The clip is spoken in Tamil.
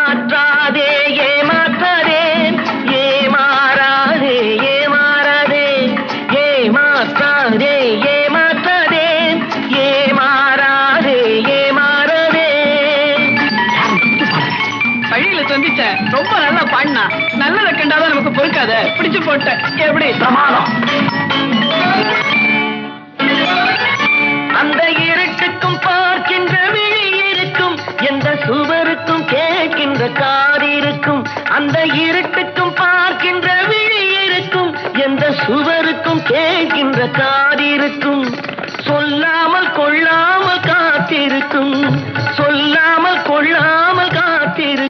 ஏமாற்றாதே ஏமாற்றாதே ஏமாறாதே ஏமாறாதே ஏமாற்றாதே ஏமாற்றாதே ஏமாறாதே ஏமாறாதே. வழியில சந்திச்ச ரொம்ப நல்லா பாடினா, நல்லதை கண்டாதான் நமக்கு பொறுக்காத, பிடிச்சு போட்ட. எப்படி பிரமாதம். அந்த இருட்டுக்கும் பார்க்கின்ற விழி இருக்கும், எந்த சுவருக்கும் கேட்கின்ற காது இருக்கும். அந்த இருட்டுக்கும் பார்க்கின்ற விழி இருக்கும், எந்த சுவருக்கும் கேட்கின்ற காது